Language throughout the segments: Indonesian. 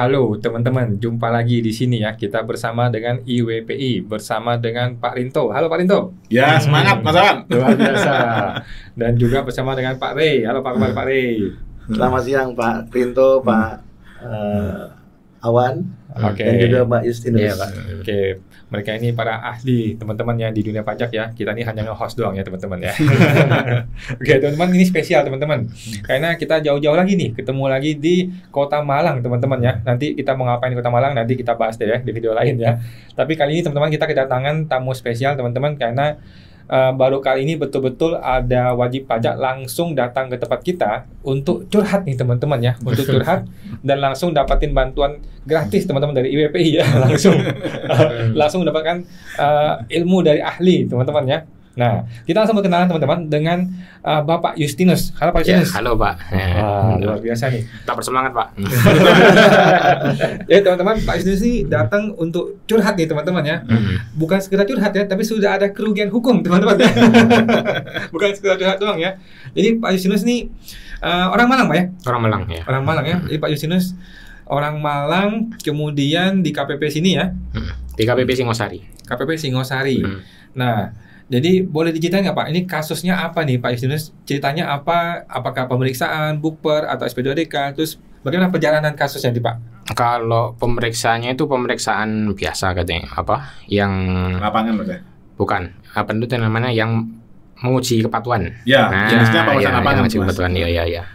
Halo teman-teman, jumpa lagi di sini ya. Kita bersama dengan IWPI, bersama dengan Pak Rinto. Halo Pak Rinto. Ya, semangat Mas Awan. Luar biasa. Dan juga bersama dengan Pak Rey. Halo Pak kabar Pak Rey. Selamat siang Pak Rinto, Pak Awan, dan juga Mbak Justinus. Iya, Pak. Oke, mereka ini para ahli teman-teman ya di dunia pajak ya. Kita ini hanya nge-host doang ya teman-teman ya. Oke teman-teman, ini spesial teman-teman. Karena kita jauh-jauh lagi nih, ketemu lagi di Kota Malang teman-teman ya. Nanti kita mau ngapain di Kota Malang, nanti kita bahas deh ya di video lain ya. Tapi kali ini teman-teman kita kedatangan tamu spesial teman-teman, karena baru kali ini betul-betul ada wajib pajak langsung datang ke tempat kita untuk curhat nih teman-teman ya, untuk curhat dan langsung dapatin bantuan gratis teman-teman dari IWPI ya, langsung mendapatkan ilmu dari ahli teman-teman ya. Nah, kita langsung berkenalan teman-teman dengan Bapak Justinus. Halo Pak Justinus. Ya, halo Pak. Luar biasa nih. Tetap bersemangat Pak. Jadi teman-teman, Pak Justinus ini datang untuk curhat nih teman-teman ya. Bukan sekedar curhat ya, tapi sudah ada kerugian hukum teman-teman ya. Bukan sekedar curhat doang ya. Jadi Pak Justinus ini orang Malang Pak ya? Orang Malang ya. Orang Malang ya. Jadi Pak Justinus orang Malang, kemudian di KPP sini ya. Di KPP Singosari. KPP Singosari. Nah, jadi boleh diceritain nggak Pak? Ini kasusnya apa nih Pak Justinus? Ceritanya apa? Apakah pemeriksaan, bukper, atau SP2DK? Terus bagaimana perjalanan kasusnya nih Pak? Kalau pemeriksaannya itu pemeriksaan biasa katanya. Apa? Yang Lapangan Mas ya? bukan. Apa itu namanya? Yang menguji kepatuhan. Ya, jenisnya pemeriksaan lapangan. Menguji kepatuhan. Iya.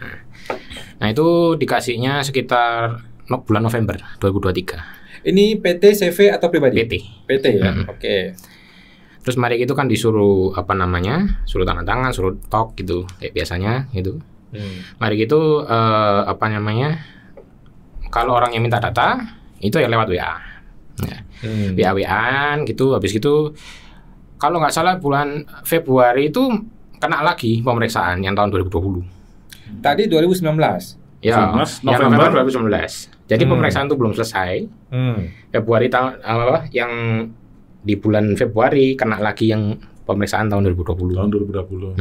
Nah, itu dikasihnya sekitar bulan November 2023. Ini PT, CV, atau pribadi? PT ya? Oke. Terus mari itu kan disuruh suruh tanda tangan, suruh tok gitu kayak biasanya gitu. Mari gitu kalau orang yang minta data itu ya lewat WA. Ya. WA-WAan gitu, habis gitu kalau nggak salah bulan Februari itu kena lagi pemeriksaan yang tahun 2020. Tadi 2019. Ya, November 2019. Jadi pemeriksaan itu belum selesai. Februari yang di bulan Februari kena lagi yang pemeriksaan tahun 2020. Tahun 2020.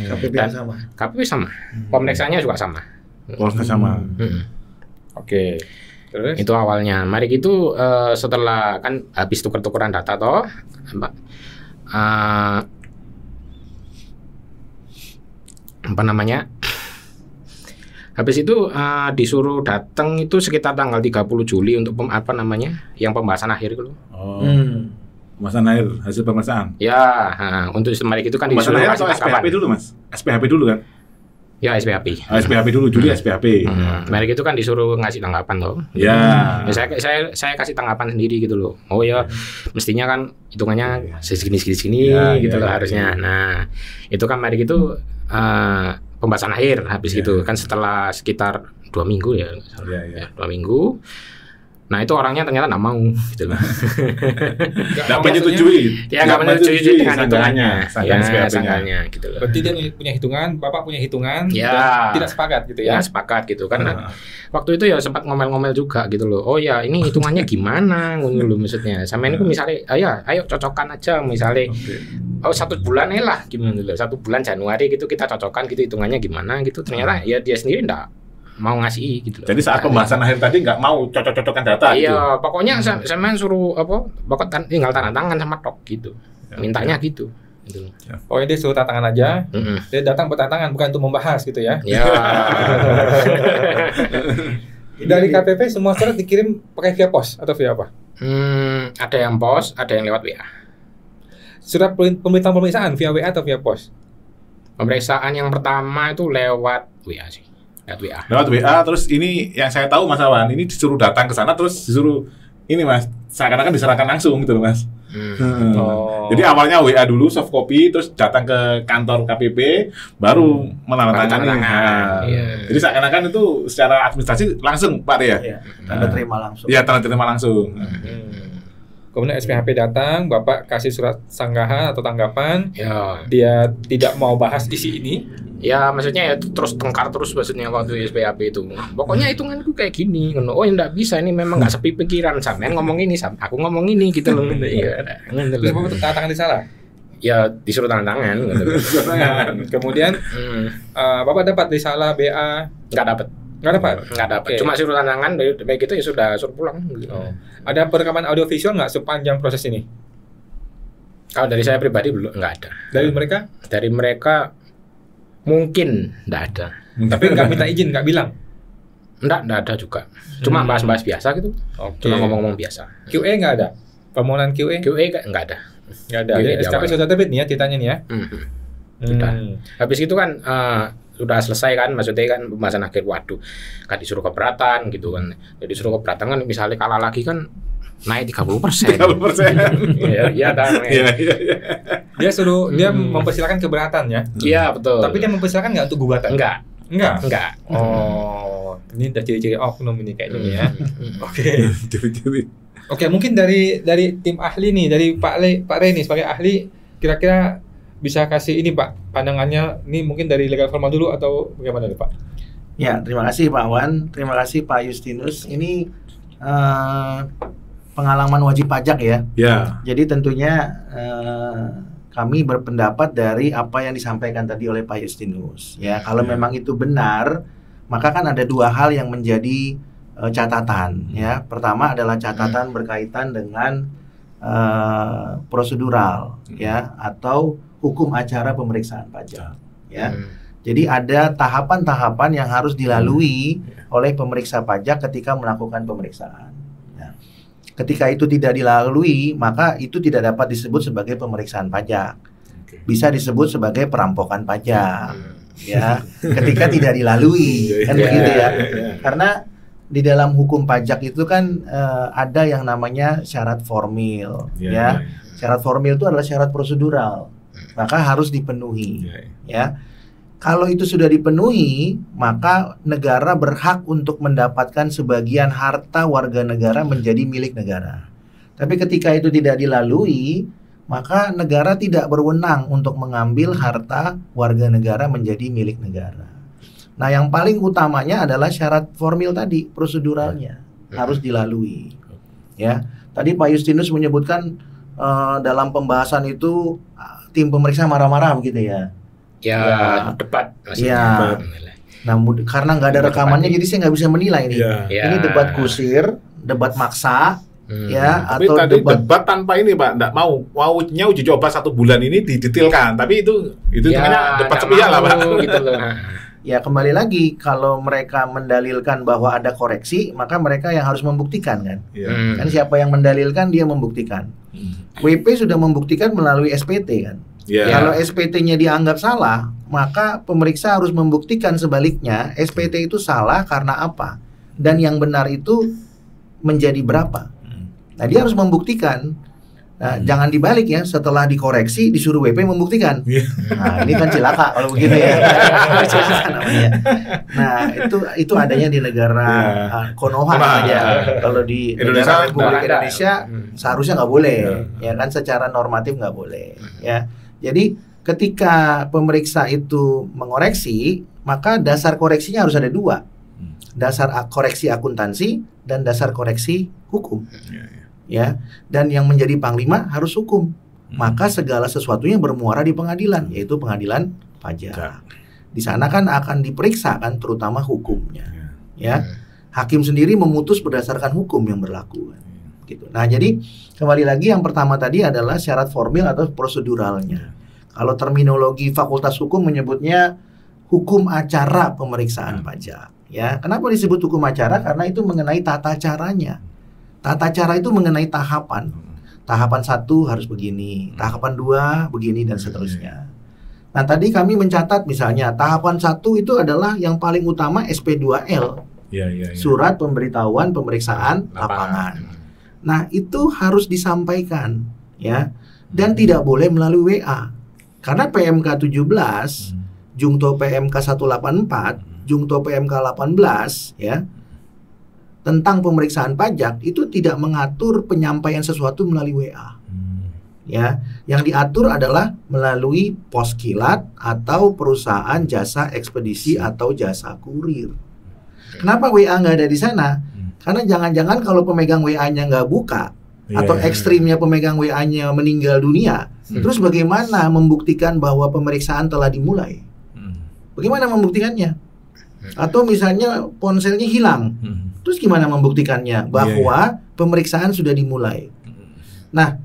KPP yang sama. KPP sama. Pemeriksaannya juga sama. Polsnya sama. Oke. Terus? Itu awalnya. Mari gitu setelah kan habis tuker-tukeran data toh, habis itu disuruh datang itu sekitar tanggal 30 Juli untuk yang pembahasan akhir itu. Pembahasan akhir hasil pemeriksaan. Ya, untuk mari itu kan disuruh pembahasan akhir atau kasih tanggapan. SPHP dulu Mas? SPHP dulu kan? Ya, SPHP. SPHP dulu, Juli SPHP. Mari itu kan disuruh ngasih tanggapan toh. Ya. Saya kasih tanggapan sendiri gitu loh. Oh ya, mestinya kan hitungannya segini gitu loh harusnya. Nah, itu kan mari gitu pembahasan akhir habis gitu kan setelah sekitar 2 minggu ya. 2 minggu. Nah, itu orangnya ternyata nggak mau gitu loh. Nggak menyetujui. Ya, nggak menyetujui dengan hitungannya. Ya, sanggalnya gitu loh. Berarti dia punya hitungan, Bapak punya hitungan, ya, dan tidak sepakat gitu ya? Ya, sepakat gitu kan. Waktu itu ya sempat ngomel-ngomel juga gitu loh. Oh ya, ini hitungannya gimana ngono loh maksudnya. Sama ini misalnya, ayo cocokkan aja misalnya. Oh 1 bulan lah gimana loh. 1 bulan Januari gitu kita cocokkan gitu hitungannya gimana gitu. Ternyata ya dia sendiri enggak mau ngasih gitu loh. Jadi saat pembahasan akhir tadi nggak mau cocok-cocokan data gitu. Iya, pokoknya saya suruh pokoknya tinggal tanda tangan sama tok gitu. Mintanya gitu. Oh, dia suruh tanda tangan aja. Dia datang bertanda tangan bukan untuk membahas gitu ya. Ya. Dari KPP semua surat dikirim pakai via pos atau via apa? Ada yang pos, ada yang lewat WA. Surat pemeriksaan via WA atau via pos? Pemeriksaan yang pertama itu lewat WA sih. Lewat WA, terus ini yang saya tahu Mas Awan, ini disuruh datang ke sana terus disuruh ini Mas, seakan-akan diserahkan langsung gitu loh Mas. Jadi awalnya WA dulu soft copy, terus datang ke kantor KPP, baru menandatangani. Jadi seakan-akan itu secara administrasi langsung Pak ya? Iya, tanda terima langsung. Iya, tanda terima langsung. Kemudian SPHP datang, Bapak kasih surat sanggahan atau tanggapan. Ya. Dia tidak mau bahas isi ini. Ya maksudnya ya terus tengkar terus maksudnya waktu SPHP itu. Pokoknya hitunganku kayak gini. Oh ya enggak bisa, ini memang enggak sepi pikiran. Sampean ngomong ini, aku ngomong ini gitu loh. Iya. Terus Bapak tanda tangan di salah? Ya disuruh tanda tangan. Kemudian Bapak dapat risalah BA? Enggak dapat. Nggak dapat? Nggak dapat. Oke. Cuma suruh tanda tangan, baik itu ya sudah suruh pulang. Gitu. Oh. Ada perekaman audio visual nggak sepanjang proses ini? Kalau dari saya pribadi belum, nggak ada. Dari mereka? Dari mereka mungkin nggak ada. Tapi nggak minta izin, nggak bilang? Nggak ada juga. Cuma bahas-bahas biasa gitu. Oke. Cuma ngomong-ngomong biasa. QA nggak ada? Permohonan QA? nggak ada. Nggak ada. QA Jadi di SKP awal. sudah terbit nih ya ceritanya nih ya? Sudah. Habis itu kan sudah selesai kan, maksudnya kan pembahasan akhir. Waduh, kan disuruh keberatan gitu kan. Jadi disuruh keberatan kan, misalnya kalah lagi kan naik 30%. 30%. Iya kan. Iya. Dia suruh dia mempersilakan keberatan ya. Iya betul. Tapi dia mempersilakan nggak untuk gugatan? enggak. Enggak. Oh, ini udah ciri-ciri oknum ini kayaknya ya. Oke. Oke, mungkin dari tim ahli nih, dari Pak Rey nih sebagai ahli, kira-kira bisa kasih ini Pak pandangannya. Ini mungkin dari legal formal dulu atau bagaimana nih Pak? Ya, terima kasih Pak Wan, terima kasih Pak Justinus. Ini pengalaman wajib pajak ya. Ya. Jadi tentunya kami berpendapat dari apa yang disampaikan tadi oleh Pak Justinus. Ya, kalau memang itu benar, maka kan ada dua hal yang menjadi catatan. Ya, pertama adalah catatan berkaitan dengan prosedural, ya, atau hukum acara pemeriksaan pajak. Ya, jadi ada tahapan-tahapan yang harus dilalui oleh pemeriksa pajak ketika melakukan pemeriksaan. Ketika itu tidak dilalui, maka itu tidak dapat disebut sebagai pemeriksaan pajak. Bisa disebut sebagai perampokan pajak. Ya, ketika tidak dilalui, kan begitu ya. Karena di dalam hukum pajak itu kan ada yang namanya syarat formil, ya. Syarat formil itu adalah syarat prosedural, maka harus dipenuhi, ya. Kalau itu sudah dipenuhi, maka negara berhak untuk mendapatkan sebagian harta warga negara menjadi milik negara. Tapi ketika itu tidak dilalui, maka negara tidak berwenang untuk mengambil harta warga negara menjadi milik negara. Nah, yang paling utamanya adalah syarat formil tadi, proseduralnya harus dilalui. Ya, tadi Pak Justinus menyebutkan dalam pembahasan itu tim pemeriksa marah-marah begitu ya. Ya, debat. Ya. Nah, karena nggak ada rekamannya, jadi saya nggak bisa menilai ini. Ya. Ini debat kusir, debat maksa, ya, Tapi atau tadi debat tanpa ini Pak, nggak maunya uji coba 1 bulan ini didetailkan. Tapi itu namanya debat sepihak lah Pak. Gitu loh. Ya, kembali lagi, kalau mereka mendalilkan bahwa ada koreksi, maka mereka yang harus membuktikan kan. Kan siapa yang mendalilkan, dia membuktikan. WP sudah membuktikan melalui SPT kan. Kalau SPT-nya dianggap salah, maka pemeriksa harus membuktikan sebaliknya SPT itu salah karena apa, dan yang benar itu menjadi berapa. Nah, dia harus membuktikan. Nah, jangan dibalik ya, setelah dikoreksi disuruh WP membuktikan. Nah, ini kan cilaka kalau begitu ya. Cilaka namanya. Nah, itu adanya di negara Konoha aja. Kalau di negara Republik Indonesia seharusnya nggak boleh, ya kan, secara normatif nggak boleh, ya. Jadi ketika pemeriksa itu mengoreksi, maka dasar koreksinya harus ada 2. Dasar koreksi akuntansi dan dasar koreksi hukum. Ya, dan yang menjadi panglima harus hukum. Maka segala sesuatunya bermuara di pengadilan, yaitu pengadilan pajak. Di sana kan akan diperiksa kan, terutama hukumnya. Ya, hakim sendiri memutus berdasarkan hukum yang berlaku. Gitu. Nah, jadi kembali lagi yang pertama tadi adalah syarat formil atau proseduralnya. Kalau terminologi Fakultas Hukum menyebutnya hukum acara pemeriksaan pajak. Ya, kenapa disebut hukum acara? Karena itu mengenai tata caranya. Tata cara itu mengenai tahapan. Tahapan 1 harus begini, tahapan 2 begini, dan seterusnya. Nah, tadi kami mencatat misalnya tahapan 1 itu adalah yang paling utama SP2L. Surat pemberitahuan pemeriksaan lapangan. Nah, itu harus disampaikan, ya, dan tidak boleh melalui WA. Karena PMK 17, Jungto PMK 184, Jungto PMK 18, ya, tentang pemeriksaan pajak itu tidak mengatur penyampaian sesuatu melalui WA. Ya, yang diatur adalah melalui pos kilat atau perusahaan jasa ekspedisi atau jasa kurir. Kenapa WA nggak ada di sana? Karena jangan-jangan kalau pemegang WA-nya nggak buka, atau ekstrimnya pemegang WA-nya meninggal dunia, terus bagaimana membuktikan bahwa pemeriksaan telah dimulai? Bagaimana membuktikannya? Atau misalnya ponselnya hilang. Terus gimana membuktikannya? Bahwa pemeriksaan sudah dimulai. Nah,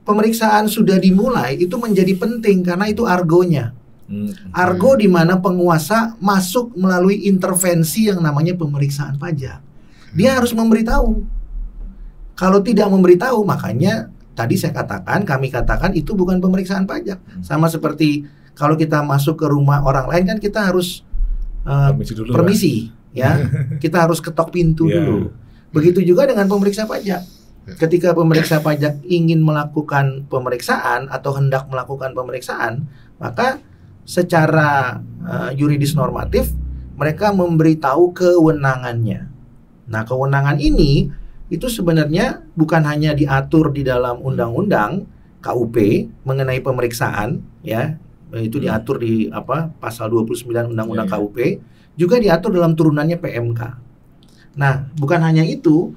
pemeriksaan sudah dimulai itu menjadi penting karena itu argonya. Argo di mana penguasa masuk melalui intervensi yang namanya pemeriksaan pajak. Dia harus memberitahu. Kalau tidak memberitahu, makanya tadi kami katakan itu bukan pemeriksaan pajak. Sama seperti kalau kita masuk ke rumah orang lain kan kita harus permisi ya. Kita harus ketok pintu dulu. Begitu juga dengan pemeriksa pajak. Ketika pemeriksa pajak ingin melakukan pemeriksaan atau hendak melakukan pemeriksaan, maka secara yuridis normatif mereka memberitahu kewenangannya. Nah, kewenangan ini itu sebenarnya bukan hanya diatur di dalam undang-undang KUP mengenai pemeriksaan ya, itu diatur di pasal 29 undang-undang KUP, juga diatur dalam turunannya PMK. Nah, bukan hanya itu,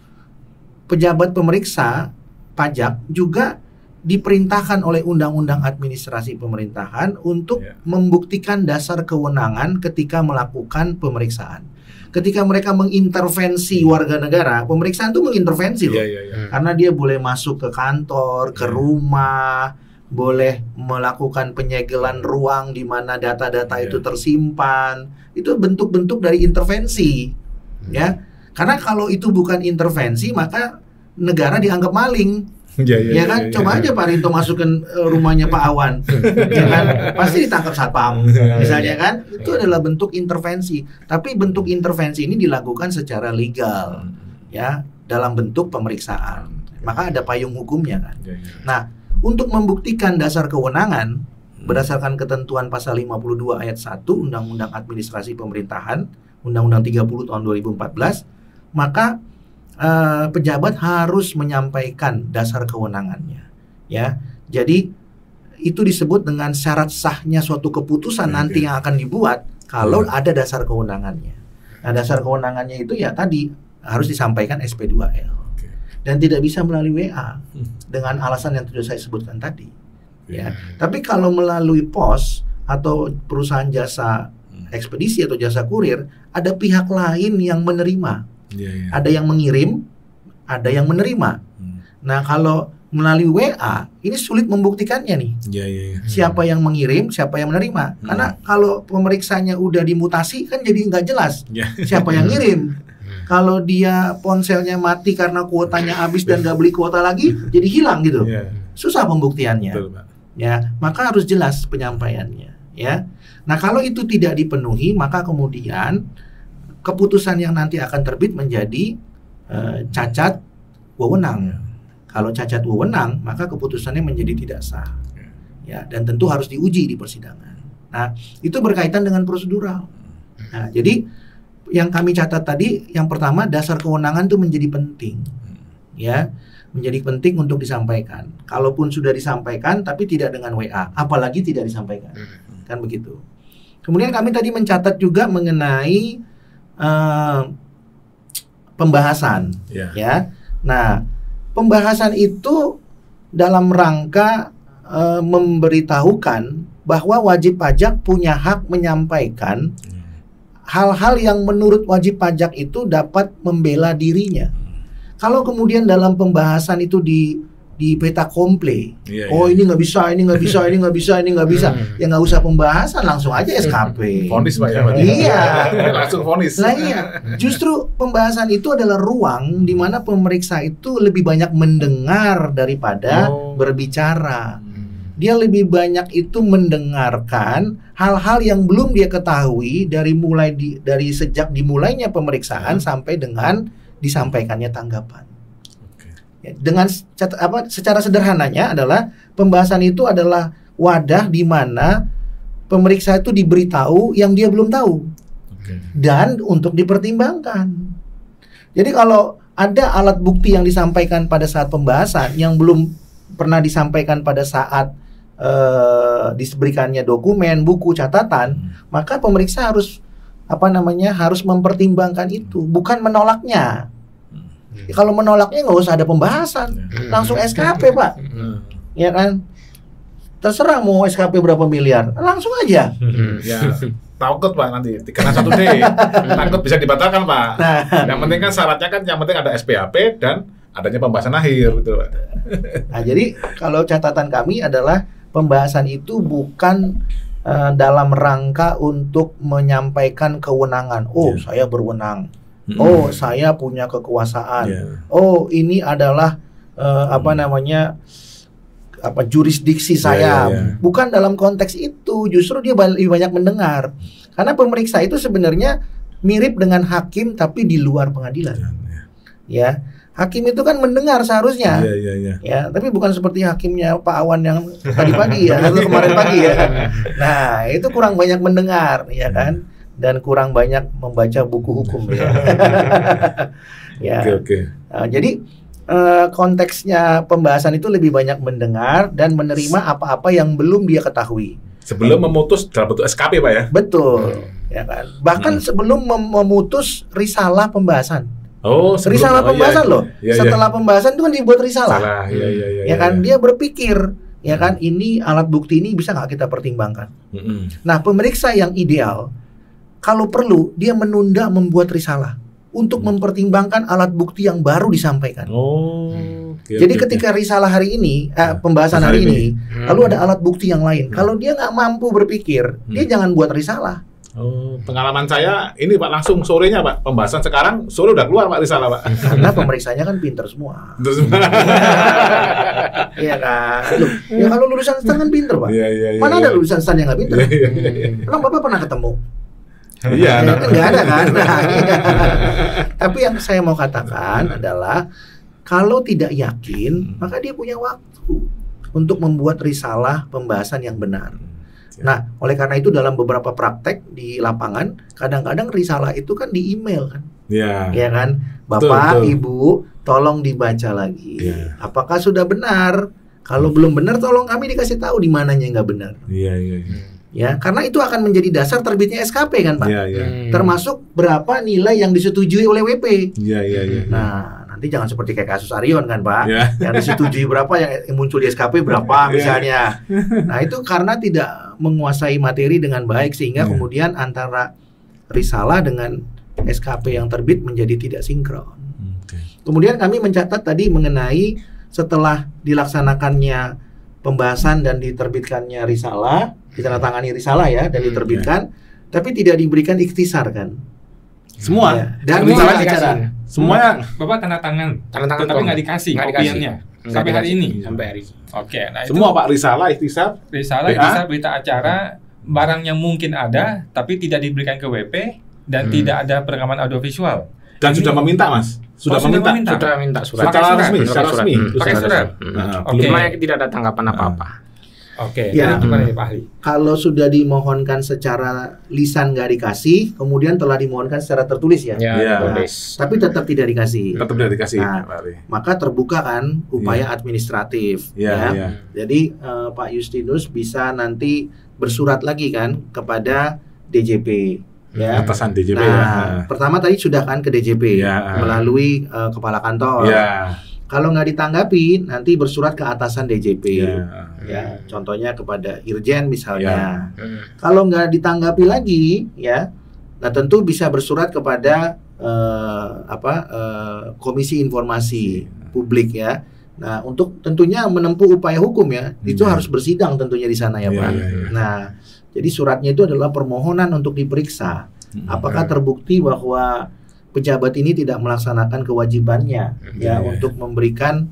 pejabat pemeriksa pajak juga diperintahkan oleh Undang-Undang Administrasi Pemerintahan untuk membuktikan dasar kewenangan ketika melakukan pemeriksaan. Ketika mereka mengintervensi warga negara, pemeriksaan itu mengintervensi loh. Karena dia boleh masuk ke kantor, ke rumah, boleh melakukan penyegelan ruang di mana data-data itu tersimpan. Itu bentuk-bentuk dari intervensi. Ya. Karena kalau itu bukan intervensi, maka negara dianggap maling. Coba aja Pak Rinto masukin rumahnya Pak Awan, ya kan, pasti ditangkap satpam, misalnya kan, itu adalah bentuk intervensi. Tapi bentuk intervensi ini dilakukan secara legal, ya, dalam bentuk pemeriksaan. Maka ada payung hukumnya kan. Nah, untuk membuktikan dasar kewenangan berdasarkan ketentuan pasal 52 ayat 1 Undang-Undang Administrasi Pemerintahan, Undang-Undang 30 tahun 2014, maka pejabat harus menyampaikan dasar kewenangannya, ya. Jadi itu disebut dengan syarat sahnya suatu keputusan nanti yang akan dibuat kalau ada dasar kewenangannya. Nah, dasar kewenangannya itu ya tadi harus disampaikan SP2L dan tidak bisa melalui WA dengan alasan yang sudah saya sebutkan tadi, ya. Tapi kalau melalui pos atau perusahaan jasa ekspedisi atau jasa kurir, ada pihak lain yang menerima. Ada yang mengirim, ada yang menerima. Nah, kalau melalui WA ini sulit membuktikannya nih. Siapa yang mengirim, siapa yang menerima. Karena kalau pemeriksanya udah dimutasi kan jadi nggak jelas siapa yang ngirim. Kalau dia ponselnya mati karena kuotanya habis dan nggak beli kuota lagi, jadi hilang gitu. Susah pembuktiannya. Ya, maka harus jelas penyampaiannya. Ya. Nah, kalau itu tidak dipenuhi, maka kemudian keputusan yang nanti akan terbit menjadi cacat wewenang. Kalau cacat wewenang, maka keputusannya menjadi tidak sah. Ya, dan tentu harus diuji di persidangan. Nah, itu berkaitan dengan prosedural. Nah, jadi yang kami catat tadi, yang pertama dasar kewenangan itu menjadi penting. Ya, menjadi penting untuk disampaikan. Kalaupun sudah disampaikan tapi tidak dengan WA, apalagi tidak disampaikan. Kan begitu. Kemudian kami tadi mencatat juga mengenai pembahasan, ya. Nah, pembahasan itu dalam rangka memberitahukan bahwa wajib pajak punya hak menyampaikan hal-hal yang menurut wajib pajak itu dapat membela dirinya. Kalau kemudian dalam pembahasan itu di peta komple, ini nggak bisa, ini nggak bisa, ini nggak bisa, ini nggak bisa, ya nggak usah pembahasan, langsung aja SKP. Vonis Pak ya. Iya. Langsung vonis. Nah iya, justru pembahasan itu adalah ruang di mana pemeriksa itu lebih banyak mendengar daripada berbicara. Dia lebih banyak itu mendengarkan hal-hal yang belum dia ketahui dari sejak dimulainya pemeriksaan sampai dengan disampaikannya tanggapan. Dengan secara sederhananya adalah pembahasan itu adalah wadah di mana pemeriksa itu diberitahu yang dia belum tahu dan untuk dipertimbangkan. Jadi kalau ada alat bukti yang disampaikan pada saat pembahasan yang belum pernah disampaikan pada saat diberikannya dokumen, buku, catatan, maka pemeriksa harus harus mempertimbangkan itu, bukan menolaknya. Kalau menolaknya nggak usah ada pembahasan, langsung SKP Pak, ya kan? Terserah mau SKP berapa miliar, langsung aja. takut Pak nanti 361D. Takut bisa dibatalkan Pak. Yang penting kan syaratnya kan yang penting ada SPHP dan adanya pembahasan akhir gitu Pak. Nah, jadi kalau catatan kami adalah pembahasan itu bukan dalam rangka untuk menyampaikan kewenangan. Oh, saya berwenang. Oh, saya punya kekuasaan. Oh, ini adalah jurisdiksi saya. Bukan dalam konteks itu. Justru dia lebih banyak mendengar. Karena pemeriksa itu sebenarnya mirip dengan hakim tapi di luar pengadilan. Ya. Hakim itu kan mendengar seharusnya, ya, tapi bukan seperti hakimnya Pak Awan yang tadi pagi ya, atau kemarin pagi ya. Nah, itu kurang banyak mendengar, ya kan, dan kurang banyak membaca buku hukum ya. Ya. Nah, jadi konteksnya pembahasan itu lebih banyak mendengar dan menerima apa-apa yang belum dia ketahui. Sebelum memutus dalam bentuk SKP Pak ya. Betul, ya kan. Bahkan sebelum memutus risalah pembahasan. Oh, risalah pembahasan loh. Setelah pembahasan itu kan dibuat risalah. Ya kan, dia berpikir, ya kan, ini alat bukti ini bisa nggak kita pertimbangkan. Nah, pemeriksa yang ideal, kalau perlu dia menunda membuat risalah untuk mempertimbangkan alat bukti yang baru disampaikan. Jadi ketika risalah hari ini, pembahasan hari ini, lalu ada alat bukti yang lain. Kalau dia nggak mampu berpikir, dia jangan buat risalah. Pengalaman saya ini Pak langsung sorenya Pak pembahasan sekarang sore udah keluar Pak risalah Pak. Karena pemeriksanya kan pinter semua. Iya kan. Loh, ya kalau lulusan STAN kan pinter Pak. Mana ada lulusan STAN yang nggak pinter? Emang Bapak pernah ketemu? Iya. Kan nggak ada kan. Nah, iya. Tapi yang saya mau katakan adalah kalau tidak yakin maka dia punya waktu untuk membuat risalah pembahasan yang benar. Nah, oleh karena itu dalam beberapa praktek di lapangan, kadang-kadang risalah itu kan di email kan, ya kan, Bapak, betul. Ibu, tolong dibaca lagi, apakah sudah benar? Kalau belum benar, tolong kami dikasih tahu di mananya nggak benar. Ya, karena itu akan menjadi dasar terbitnya SKP kan, Pak. Termasuk berapa nilai yang disetujui oleh WP. Nah, nanti jangan seperti kayak kasus Arion kan Pak, yang disetujui berapa, yang muncul di SKP berapa misalnya. Nah itu karena tidak menguasai materi dengan baik sehingga kemudian antara risalah dengan SKP yang terbit menjadi tidak sinkron. Kemudian kami mencatat tadi mengenai setelah dilaksanakannya pembahasan dan diterbitkannya risalah, ditandatangani risalah ya dan diterbitkan, tapi tidak diberikan ikhtisar kan. Semua dan risalahnya semuanya Bapak tanda tangan tapi nggak dikasih kopiannya sampai hari ini. Oke, nah semua Pak risalah, ikhtisar, berita acara, barang yang mungkin ada tapi tidak diberikan ke WP dan tidak ada perekaman audiovisual. Dan sudah meminta Mas, sudah minta surat secara resmi, pakai surat. Cuma tidak ada tanggapan apa-apa. Oke, ya, gimana nih Pak Ahli? Kalau sudah dimohonkan secara lisan nggak dikasih, kemudian telah dimohonkan secara tertulis ya. Tapi tetap tidak dikasih. Nah, maka terbuka kan upaya administratif. Jadi Pak Justinus bisa nanti bersurat lagi kan kepada DJP. Atasan DJP. Pertama tadi sudah kan ke DJP melalui kepala kantor. Kalau nggak ditanggapi, nanti bersurat ke atasan DJP. Contohnya kepada Irjen misalnya. Kalau nggak ditanggapi lagi, nah tentu bisa bersurat kepada Komisi Informasi Publik ya. Nah, untuk tentunya menempuh upaya hukum ya, itu harus bersidang tentunya di sana ya Pak. Nah, jadi suratnya itu adalah permohonan untuk diperiksa. Apakah terbukti bahwa pejabat ini tidak melaksanakan kewajibannya untuk memberikan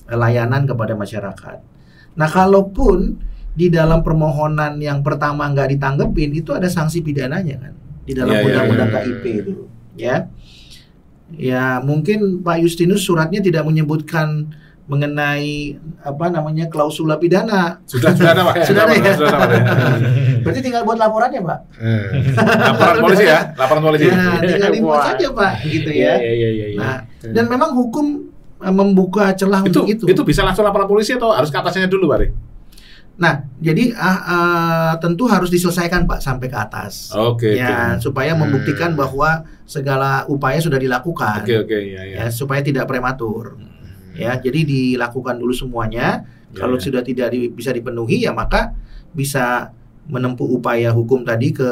layanan kepada masyarakat. Nah, kalaupun di dalam permohonan yang pertama nggak ditanggepin, itu ada sanksi pidananya kan di dalam undang-undang KIP itu, ya mungkin Pak Justinus suratnya tidak menyebutkan mengenai klausula pidana. Sudah ada Pak. Sudah ada ya. Berarti tinggal buat laporannya Pak. Laporan polisi ya, laporan polisi. Nah, tinggal dibuat saja Pak, gitu ya. Nah, dan memang hukum membuka celah untuk itu. Itu bisa langsung laporan polisi atau harus ke atasnya dulu Pak? Nah, jadi tentu harus diselesaikan Pak sampai ke atas. Supaya membuktikan bahwa segala upaya sudah dilakukan. Supaya tidak prematur. Jadi dilakukan dulu semuanya. Kalau sudah tidak bisa dipenuhi ya maka bisa menempuh upaya hukum tadi ke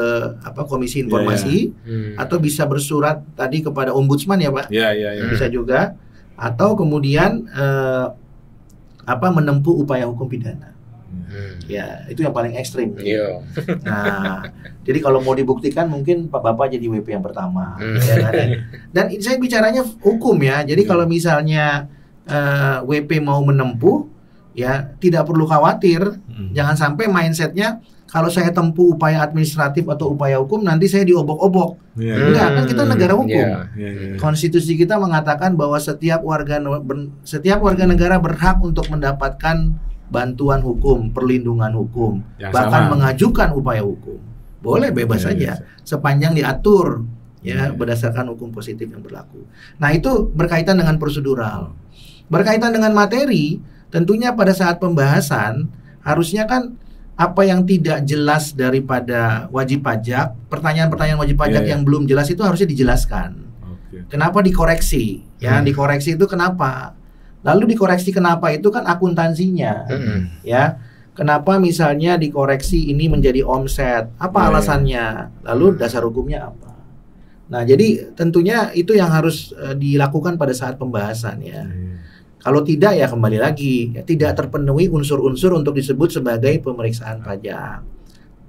Komisi Informasi, atau bisa bersurat tadi kepada Ombudsman ya Pak, bisa juga, atau kemudian menempuh upaya hukum pidana. Ya, itu yang paling ekstrim. Nah, jadi kalau mau dibuktikan mungkin Pak Bapak jadi WP yang pertama. Ya, dan saya bicaranya hukum ya. Jadi kalau misalnya WP mau menempuh, ya tidak perlu khawatir. Jangan sampai mindsetnya kalau saya tempuh upaya administratif atau upaya hukum nanti saya diobok-obok. Enggak, kan kita negara hukum. Konstitusi kita mengatakan bahwa setiap warga negara berhak untuk mendapatkan bantuan hukum, perlindungan hukum, bahkan mengajukan upaya hukum. Boleh, bebas saja sepanjang diatur berdasarkan hukum positif yang berlaku. Nah, itu berkaitan dengan prosedural. Berkaitan dengan materi, tentunya pada saat pembahasan harusnya kan apa yang tidak jelas daripada wajib pajak, pertanyaan-pertanyaan wajib pajak yang belum jelas itu harusnya dijelaskan. Kenapa dikoreksi? Ya, dikoreksi itu kenapa? Lalu dikoreksi kenapa itu kan akuntansinya. Ya. Kenapa misalnya dikoreksi ini menjadi omset? Apa alasannya? Lalu dasar hukumnya apa? Nah, jadi tentunya itu yang harus dilakukan pada saat pembahasan ya. Kalau tidak ya kembali lagi tidak terpenuhi unsur-unsur untuk disebut sebagai pemeriksaan pajak.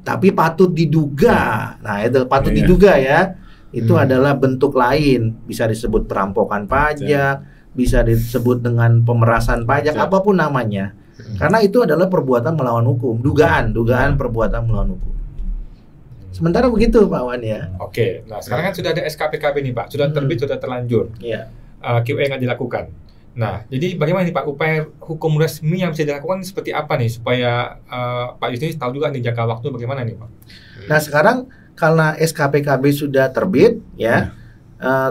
Tapi patut diduga. Nah, itu patut diduga ya. Itu adalah bentuk lain, bisa disebut perampokan pajak, bisa disebut dengan pemerasan pajak, apapun namanya. Karena itu adalah perbuatan melawan hukum, dugaan perbuatan melawan hukum. Sementara begitu Pak Wan ya. Oke, nah sekarang kan sudah ada SKPKB nih Pak, sudah terbit, sudah terlanjur. QA yang dilakukan. Nah, jadi bagaimana nih Pak, upaya hukum resmi yang bisa dilakukan seperti apa nih supaya Pak Justinus tahu juga nih jangka waktu bagaimana nih Pak? Nah, sekarang karena SKPKB sudah terbit ya,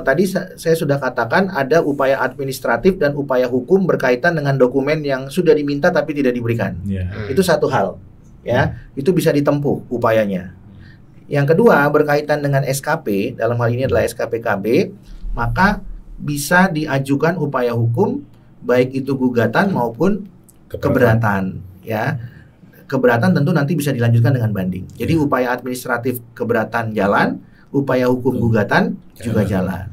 tadi saya sudah katakan ada upaya administratif dan upaya hukum berkaitan dengan dokumen yang sudah diminta tapi tidak diberikan. Itu satu hal ya, itu bisa ditempuh upayanya. Yang kedua berkaitan dengan SKP, dalam hal ini adalah SKPKB, maka bisa diajukan upaya hukum baik itu gugatan maupun keberatan ya. Keberatan tentu nanti bisa dilanjutkan dengan banding. Jadi upaya administratif keberatan jalan, upaya hukum gugatan juga jalan.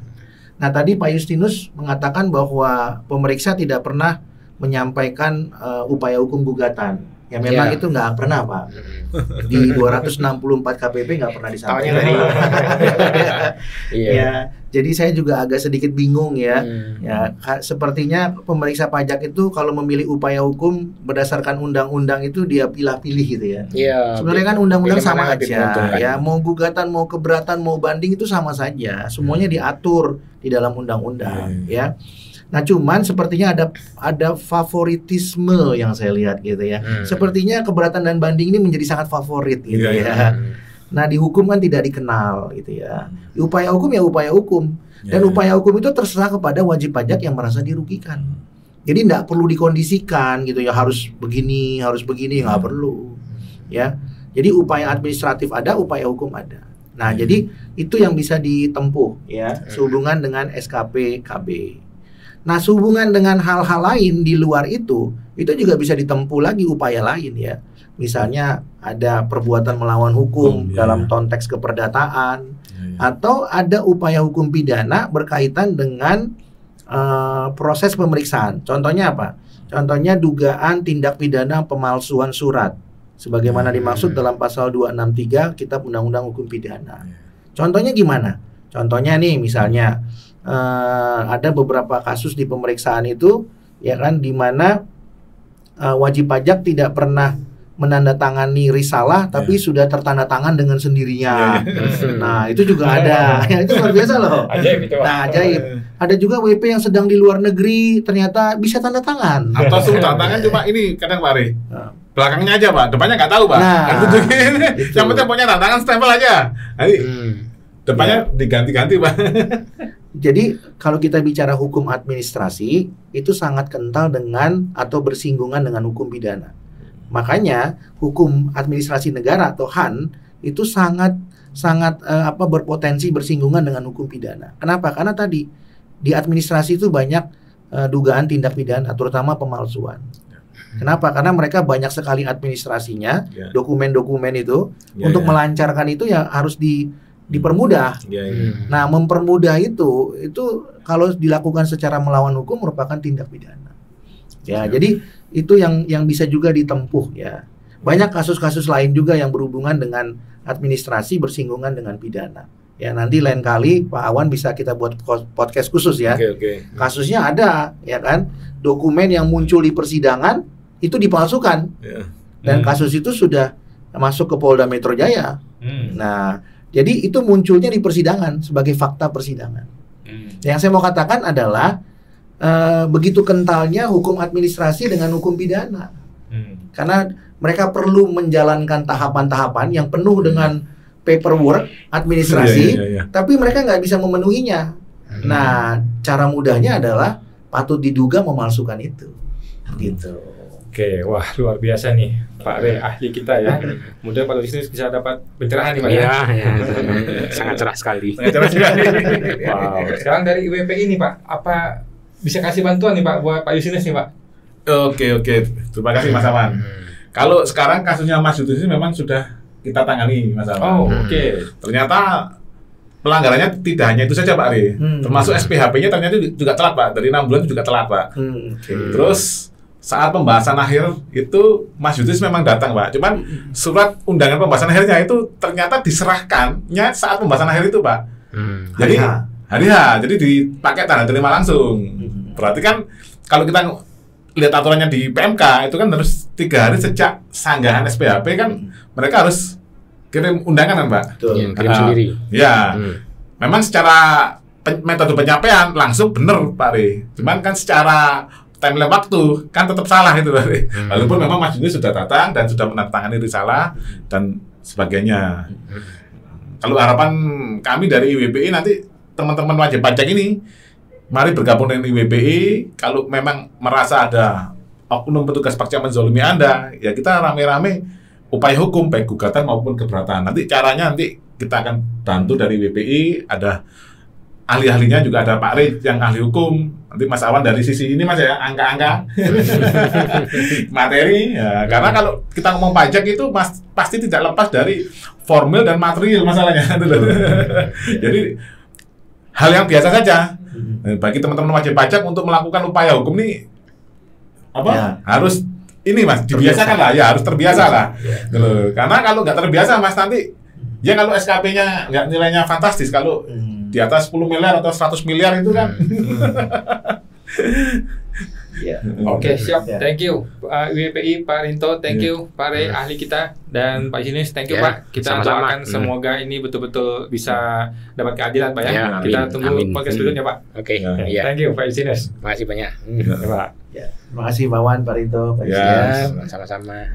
Nah, tadi Pak Justinus mengatakan bahwa pemeriksa tidak pernah menyampaikan upaya hukum gugatan. Ya memang itu nggak pernah Pak. Di 264 KPP nggak pernah disampaikan. Ya, jadi saya juga agak sedikit bingung ya. Ya, sepertinya pemeriksa pajak itu kalau memilih upaya hukum berdasarkan undang-undang itu dia pilih-pilih gitu ya. Sebenarnya kan undang-undang sama aja. Ya, mau gugatan, mau keberatan, mau banding itu sama saja. Semuanya diatur di dalam undang-undang ya. Nah, cuman sepertinya ada favoritisme yang saya lihat gitu ya. Sepertinya keberatan dan banding ini menjadi sangat favorit gitu ya. Nah, di hukum kan tidak dikenal gitu ya. Upaya hukum ya upaya hukum. Dan upaya hukum itu terserah kepada wajib pajak yang merasa dirugikan. Jadi tidak perlu dikondisikan gitu ya, harus begini, nggak perlu. Ya. Jadi upaya administratif ada, upaya hukum ada. Nah, jadi itu yang bisa ditempuh ya, sehubungan dengan SKPKB. Nah, sehubungan dengan hal-hal lain di luar itu juga bisa ditempuh lagi upaya lain ya. Misalnya ada perbuatan melawan hukum dalam konteks keperdataan, atau ada upaya hukum pidana berkaitan dengan proses pemeriksaan. Contohnya apa? Contohnya dugaan tindak pidana pemalsuan surat, sebagaimana dimaksud dalam pasal 263 Kitab Undang-Undang Hukum Pidana. Contohnya gimana? Contohnya nih misalnya ada beberapa kasus di pemeriksaan itu ya kan, di mana wajib pajak tidak pernah menandatangani risalah tapi sudah tertanda tangan dengan sendirinya. Nah, itu juga ada. Ya, itu luar biasa loh. Ajaib itu. Nah, ajaib. Ada juga WP yang sedang di luar negeri ternyata bisa tanda tangan. Atau suruh tanda tangan cuma ini kadang Pak Ari. Belakangnya aja Pak, depannya nggak tahu Pak. Nah, yang penting punya tanda tangan, stempel aja. Jadi depannya diganti-ganti Pak. Jadi kalau kita bicara hukum administrasi itu sangat kental dengan atau bersinggungan dengan hukum pidana. Makanya hukum administrasi negara atau HAN itu sangat berpotensi bersinggungan dengan hukum pidana. Kenapa? Karena tadi di administrasi itu banyak dugaan tindak pidana, terutama pemalsuan. Kenapa? Karena mereka banyak sekali administrasinya, dokumen-dokumen itu untuk melancarkan itu ya harus dipermudah. Nah, mempermudah itu kalau dilakukan secara melawan hukum merupakan tindak pidana. Ya, jadi itu yang bisa juga ditempuh ya. Banyak kasus-kasus lain juga yang berhubungan dengan administrasi bersinggungan dengan pidana. Ya, nanti lain kali Pak Awan bisa kita buat podcast khusus ya. Kasusnya ada ya kan, dokumen yang muncul di persidangan itu dipalsukan. Dan kasus itu sudah masuk ke Polda Metro Jaya. Nah, jadi itu munculnya di persidangan sebagai fakta persidangan. Yang saya mau katakan adalah begitu kentalnya hukum administrasi dengan hukum pidana. Karena mereka perlu menjalankan tahapan-tahapan yang penuh dengan paperwork, administrasi, tapi mereka nggak bisa memenuhinya. Nah, cara mudahnya adalah patut diduga memalsukan itu. Gitu. Oke, wah luar biasa nih Pak Re, ahli kita ya. Kemudian Pak Lusius bisa dapat pencerahan nih Pak ya. Sangat cerah sekali. Sangat cerah sekali. Wow. Sekarang dari IWPI nih Pak, apa bisa kasih bantuan nih Pak buat Pak Yusinus nih Pak? Oke. Terima kasih Mas Awan. Kalau sekarang kasusnya Mas Yusinus ini memang sudah kita tangani Mas Awan. Ternyata pelanggarannya tidak hanya itu saja Pak Re. Termasuk SPHP-nya ternyata juga telat Pak. Dari 6 bulan itu juga telat Pak. Terus saat pembahasan akhir itu Mas Yusinus memang datang Pak. Cuman surat undangan pembahasan akhirnya itu ternyata diserahkannya saat pembahasan akhir itu Pak. Jadi hari H, jadi dipakai tanda terima langsung. Berarti kan kalau kita lihat aturannya di PMK itu kan harus 3 hari sejak sanggahan SPHP kan mereka harus kirim undangan kan Pak. Kirim sendiri. Ya, memang secara metode penyampaian langsung benar Pak Re. Cuman kan secara timeline waktu kan tetap salah itu Pak Re. Walaupun memang Mas Yusinus sudah datang dan sudah menandatangani risalah dan sebagainya. Kalau harapan kami dari IWPI nanti teman-teman wajib pajak ini mari bergabung dengan IWPI. Kalau memang merasa ada oknum petugas pajak menzolimi Anda, ya kita rame-rame upaya hukum baik gugatan maupun keberatan. Nanti caranya kita akan bantu dari IWPI, ada ahli-ahlinya juga, ada Pak Re yang ahli hukum. Nanti Mas Awan dari sisi ini Mas ya, angka-angka materi ya. Karena kalau kita ngomong pajak itu pasti tidak lepas dari formil dan material masalahnya. Jadi hal yang biasa saja bagi teman-teman wajib pajak untuk melakukan upaya hukum ini harus ini Mas dibiasakan lah ya, harus terbiasa lah. Karena kalau nggak terbiasa Mas nanti ya kalau SKP-nya nggak nilainya fantastis, kalau di atas 10 miliar atau 100 miliar itu kan. Oke, siap. Thank you IWPI, Pak Rinto, thank you Pak Re, ahli kita, dan Pak Yusinus, thank you Pak. Kita doakan semoga ini betul-betul bisa dapat keadilan Pak ya. Kita tunggu podcast berikutnya Pak. Oke. Thank you Pak Yusinus. Terima kasih banyak. Pak. Terima kasih Pak Wan, Pak Rinto, Pak Yusinus. Sama-sama.